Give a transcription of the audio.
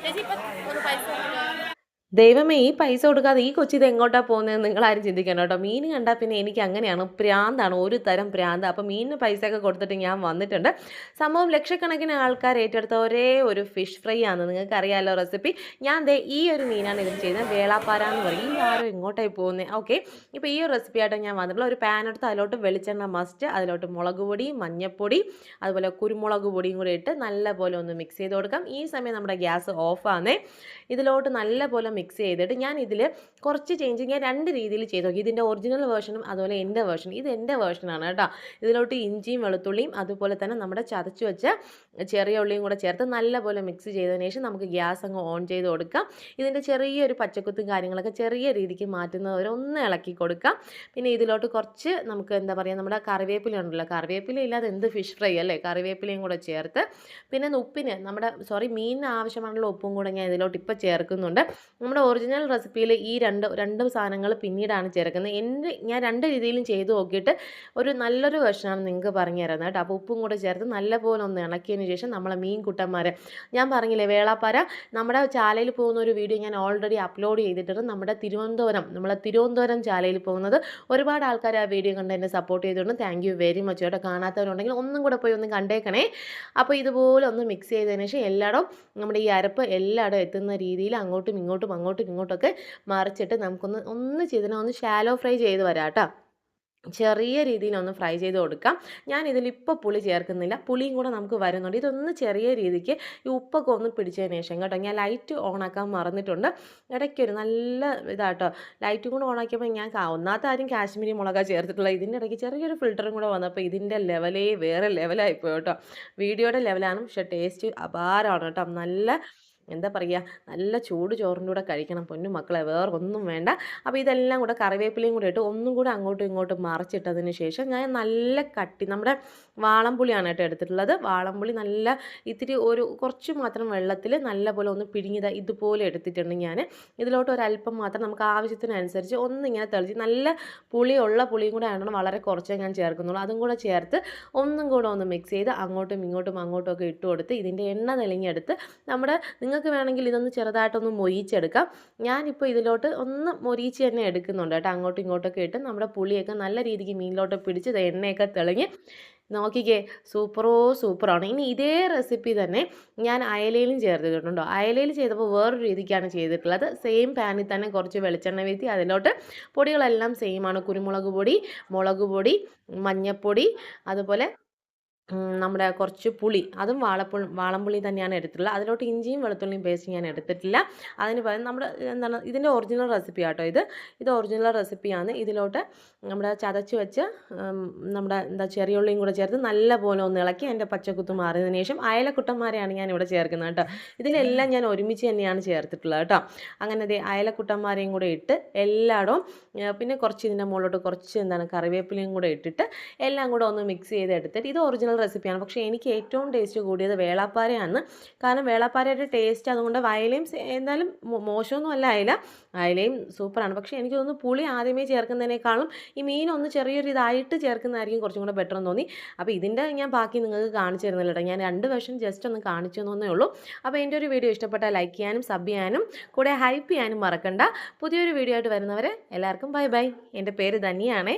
ചേച്ചി ഇപ്പൊ ഒന്ന് പൈസ ദൈവമേ ഈ പൈസ കൊടുക്കാതെ ഈ കൊച്ചി ഇത് എങ്ങോട്ടാ പോകുന്നതെന്ന് നിങ്ങളാരും ചിന്തിക്കണം കേട്ടോ. മീൻ കണ്ടാൽ പിന്നെ എനിക്ക് അങ്ങനെയാണ്, പ്രാന്താണ്, ഒരു തരം പ്രാന്ത്. അപ്പോൾ മീനിന് പൈസയൊക്കെ കൊടുത്തിട്ട് ഞാൻ വന്നിട്ടുണ്ട്. സംഭവം ലക്ഷക്കണക്കിന് ആൾക്കാർ ഏറ്റെടുത്ത ഒരേ ഒരു ഫിഷ് ഫ്രൈ ആണ്, നിങ്ങൾക്ക് അറിയാമല്ലോ റെസിപ്പി. ഞാൻ ദേ ഈ ഒരു മീനാണ് ഇതിൽ ചെയ്യുന്നത്, വേളാപ്പാര എന്ന് പറയും. ഈ ആരോ എങ്ങോട്ടായി പോകുന്നത്. ഓക്കെ, ഇപ്പോൾ ഈ ഒരു റെസിപ്പി ആയിട്ട് ഞാൻ വന്നിട്ടുള്ള ഒരു പാൻ എടുത്ത് അതിലോട്ട് വെളിച്ചെണ്ണ മസ്റ്റ്, അതിലോട്ട് മുളക് പൊടി, മഞ്ഞൾപ്പൊടി, അതുപോലെ കുരുമുളക് പൊടിയും കൂടി ഇട്ട് നല്ലപോലെ ഒന്ന് മിക്സ് ചെയ്ത് കൊടുക്കാം. ഈ സമയം നമ്മുടെ ഗ്യാസ് ഓഫാണേ. ഇതിലോട്ട് നല്ലപോലെ മിക്സ് ചെയ്തിട്ട് ഞാൻ ഇതിൽ കുറച്ച് ചേഞ്ച് ഞാൻ രണ്ട് രീതിയിൽ ചെയ്ത് നോക്കി. ഇതിൻ്റെ ഒറിജിനൽ വേർഷനും അതുപോലെ എൻ്റെ വേർഷൻ. ഇത് എൻ്റെ വേർഷനാണ് കേട്ടോ. ഇതിലോട്ട് ഇഞ്ചിയും വെളുത്തുള്ളിയും അതുപോലെ തന്നെ നമ്മുടെ ചതച്ച് വെച്ച ചെറിയ ഉള്ളിയും കൂടെ ചേർത്ത് നല്ലപോലെ മിക്സ് ചെയ്തതിന് ശേഷം നമുക്ക് ഗ്യാസ് അങ്ങ് ഓൺ ചെയ്ത് കൊടുക്കാം. ഇതിൻ്റെ ചെറിയൊരു പച്ചക്കുത്തും കാര്യങ്ങളൊക്കെ ചെറിയ രീതിക്ക് മാറ്റുന്നവരെ ഒന്ന് ഇളക്കി കൊടുക്കാം. പിന്നെ ഇതിലോട്ട് കുറച്ച് നമുക്ക് എന്താ പറയുക, നമ്മുടെ കറിവേപ്പില ഉണ്ടല്ലോ, കറിവേപ്പില ഇല്ലാതെ എന്ത് ഫിഷ് ഫ്രൈ അല്ലേ, കറിവേപ്പിലയും കൂടെ ചേർത്ത് പിന്നെ ഉപ്പിന് നമ്മുടെ മീനിന് ആവശ്യമായുള്ള ഉപ്പും കൂടെ ഞാൻ ഇതിലോട്ട് ഇപ്പോൾ ചേർക്കുന്നുണ്ട്. നമ്മുടെ ഒറിജിനൽ റെസിപ്പിയിൽ ഈ രണ്ട് സാധനങ്ങൾ പിന്നീടാണ് ചേർക്കുന്നത്. ഞാൻ രണ്ട് രീതിയിലും ചെയ്ത് നോക്കിയിട്ട് ഒരു നല്ലൊരു വെർഷനാണ് നിങ്ങൾക്ക് പറഞ്ഞു തരുന്നത് കേട്ടോ. അപ്പോൾ ഉപ്പും കൂടെ ചേർത്ത് നല്ലപോലെ ഒന്ന് ഇളക്കിയതിന് ശേഷം നമ്മളെ മീൻ കുട്ടന്മാരെ ഞാൻ പറഞ്ഞില്ലേ വേളാപ്പാര, നമ്മുടെ ചാലയിൽ പോകുന്ന ഒരു വീഡിയോ ഞാൻ ഓൾറെഡി അപ്ലോഡ് ചെയ്തിട്ടുണ്ട്. നമ്മളെ തിരുവനന്തപുരം ചാലയിൽ പോകുന്നത് ഒരുപാട് ആൾക്കാർ ആ വീഡിയോ കണ്ട് എന്നെ സപ്പോർട്ട് ചെയ്തിട്ടുണ്ട്. താങ്ക് യു വെരി മച്ച് കേട്ടോ. കാണാത്തവരുണ്ടെങ്കിൽ ഒന്നും കൂടെ പോയി ഒന്ന് കണ്ടേക്കണേ. അപ്പോൾ ഇതുപോലെ ഒന്ന് മിക്സ് ചെയ്തതിന് ശേഷം എല്ലായിടവും നമ്മുടെ ഈ അരപ്പ് എല്ലായിടവും എത്തുന്ന രീതിയിൽ അങ്ങോട്ടും ഇങ്ങോട്ടൊക്കെ മറിച്ചിട്ട് നമുക്കൊന്ന് ചെയ്തിട്ട് ഒന്ന് ഷാലോ ഫ്രൈ ചെയ്ത് വരാം കേട്ടോ. ചെറിയ രീതിയിലൊന്ന് ഫ്രൈ ചെയ്ത് കൊടുക്കാം. ഞാൻ ഇതിലിപ്പോൾ പുളി ചേർക്കുന്നില്ല, പുളിയും കൂടെ നമുക്ക് വരുന്നുണ്ട്. ഇതൊന്ന് ചെറിയ രീതിക്ക് ഈ ഉപ്പൊക്കെ ഒന്ന് പിടിച്ചതിന് ശേഷം കേട്ടോ. ഞാൻ ലൈറ്റ് ഓണാക്കാൻ മറന്നിട്ടുണ്ട്. ഇടയ്ക്കൊരു നല്ല ഇതാട്ടോ, ലൈറ്റും കൂടെ ഓണാക്കിയപ്പോൾ ഞാൻ ഒന്നാമത്തെ ആരും കാശ്മീരി മുളകാണ് ചേർത്തിട്ടുള്ളത്. ഇതിൻ്റെ ഇടയ്ക്ക് ചെറിയൊരു ഫിൽറ്ററും കൂടെ വന്നപ്പോൾ ഇതിൻ്റെ ലെവലേ വേറെ ലെവലായിപ്പോയി കേട്ടോ. വീഡിയോയുടെ ലെവലാണ്, പക്ഷേ ടേസ്റ്റ് അപാരമാണ് കേട്ടോ. നല്ല എന്താ പറയുക, നല്ല ചൂട് ചോറിൻ്റെ കൂടെ കഴിക്കണം പൊന്നു മക്കളെ, വേറെ ഒന്നും വേണ്ട. അപ്പോൾ ഇതെല്ലാം കൂടെ കറിവേപ്പിലയും കൂടെ ഇട്ട് ഒന്നും കൂടെ അങ്ങോട്ടും ഇങ്ങോട്ടും മറിച്ചിട്ടതിന് ശേഷം ഞാൻ നല്ല നമ്മുടെ വാളംപുളിയാണ് കേട്ടോ എടുത്തിട്ടുള്ളത്. വാളംപുളി നല്ല ഇത്തിരി കുറച്ച് മാത്രം വെള്ളത്തിൽ നല്ലപോലെ ഒന്ന് പിഴിഞ്ഞത് ഇതുപോലെ എടുത്തിട്ടുണ്ട് ഞാൻ. ഇതിലോട്ട് ഒരല്പം മാത്രം നമുക്ക് ആവശ്യത്തിനനുസരിച്ച് ഒന്നിങ്ങനെ തെളിച്ച്, നല്ല പുളിയും കൂടെ ആയതുകൊണ്ട് വളരെ കുറച്ചേ ഞാൻ ചേർക്കുന്നുള്ളൂ. അതും കൂടെ ചേർത്ത് ഒന്നും കൂടെ ഒന്ന് മിക്സ് ചെയ്ത് അങ്ങോട്ടും ഒക്കെ ഇട്ട് കൊടുത്ത് ഇതിൻ്റെ എണ്ണ തെളിഞ്ഞെടുത്ത് നിങ്ങൾക്ക് വേണമെങ്കിൽ ഇതൊന്ന് ചെറുതായിട്ടൊന്ന് മൊരിച്ചെടുക്കാം. ഞാനിപ്പോൾ ഇതിലോട്ട് ഒന്ന് മൊരിച്ച് തന്നെ എടുക്കുന്നുണ്ട് കേട്ടോ. അങ്ങോട്ടും ഇങ്ങോട്ടൊക്കെ ഇട്ട് നമ്മുടെ പുളിയൊക്കെ നല്ല രീതിക്ക് മീനിലോട്ട് പിടിച്ച് എണ്ണയൊക്കെ തെളിഞ്ഞ് നോക്കിക്കേ, സൂപ്പറാണ്. ഇനി ഇതേ റെസിപ്പി തന്നെ ഞാൻ അയലയിലും ചേർത്തിട്ടുണ്ടോ. അയലയിൽ ചെയ്തപ്പോൾ വേറൊരു രീതിക്കാണ് ചെയ്തിട്ടുള്ളത്. സെയിം പാനിൽ തന്നെ കുറച്ച് വെളിച്ചെണ്ണ വീഴ്ത്തി അതിലോട്ട് പൊടികളെല്ലാം സെയിമാണ്. കുരുമുളക് പൊടി, മുളക് പൊടി, മഞ്ഞൾപ്പൊടി, അതുപോലെ നമ്മുടെ കുറച്ച് പുളി, അതും വാളംപുളി തന്നെയാണ് എടുത്തിട്ടുള്ളത്. അതിലോട്ട് ഇഞ്ചിയും വെളുത്തുള്ളിയും പേസ്റ്റ് ഞാൻ എടുത്തിട്ടില്ല. അതിന് പകരം നമ്മുടെ ഇതിൻ്റെ ഒറിജിനൽ റെസിപ്പി ആട്ടോ. ഇത് ഒറിജിനൽ റെസിപ്പിയാണ്. ഇതിലോട്ട് നമ്മുടെ ചതച്ച് വെച്ച് നമ്മുടെ ചെറിയ ഉള്ളിയും കൂടെ ചേർത്ത് നല്ലപോലെ ഒന്ന് ഇളക്കി അതിൻ്റെ പച്ചക്കുത്ത് മാറിയതിന് ശേഷം അയലക്കുട്ടന്മാരെയാണ് ഞാൻ ഇവിടെ ചേർക്കുന്നത് കേട്ടോ. ഇതിലെല്ലാം ഞാൻ ഒരുമിച്ച് തന്നെയാണ് ചേർത്തിട്ടുള്ളത് കേട്ടോ. അങ്ങനെ അയലക്കുട്ടന്മാരെയും കൂടെ ഇട്ട് എല്ലായിടവും പിന്നെ കുറച്ച് ഇതിൻ്റെ മുകളിലോട്ട് കുറച്ച് കറിവേപ്പിലയും കൂടെ ഇട്ടിട്ട് എല്ലാം കൂടെ ഒന്ന് മിക്സ് ചെയ്ത് എടുത്തിട്ട് ഇത് ഒറിജിനൽ റെസിപ്പിയാണ്. പക്ഷേ എനിക്ക് ഏറ്റവും ടേസ്റ്റ് കൂടിയത് വേളാപ്പാരയാണ്. കാരണം വേളാപ്പാരയുടെ ടേസ്റ്റ് അതുകൊണ്ട് അയലയും എന്തായാലും മോശമൊന്നും അല്ല, അയലയും സൂപ്പറാണ്. പക്ഷേ എനിക്ക് തോന്നുന്നു പുളി ആദ്യമേ ചേർക്കുന്നതിനേക്കാളും ഈ മീനൊന്ന് ചെറിയൊരു ഇതായിട്ട് ചേർക്കുന്നതായിരിക്കും കുറച്ചും കൂടെ ബെറ്റർ എന്ന് തോന്നി. അപ്പോൾ ഇതിൻ്റെ ഞാൻ ബാക്കി നിങ്ങൾക്ക് കാണിച്ചു തരുന്നില്ല കേട്ടോ. ഞാൻ രണ്ട് വേർഷൻ ജസ്റ്റ് ഒന്ന് കാണിച്ചു തന്നേ ഉള്ളൂ. അപ്പോൾ എൻ്റെ ഒരു വീഡിയോ ഇഷ്ടപ്പെട്ടാൽ ലൈക്ക് ചെയ്യാനും സബ് ചെയ്യാനും കൂടെ ഹൈപ്പ് ചെയ്യാനും മറക്കണ്ട. പുതിയൊരു വീഡിയോ ആയിട്ട് വരുന്നവരെ എല്ലാവർക്കും ബൈ. എൻ്റെ പേര് ധന്യയാണേ.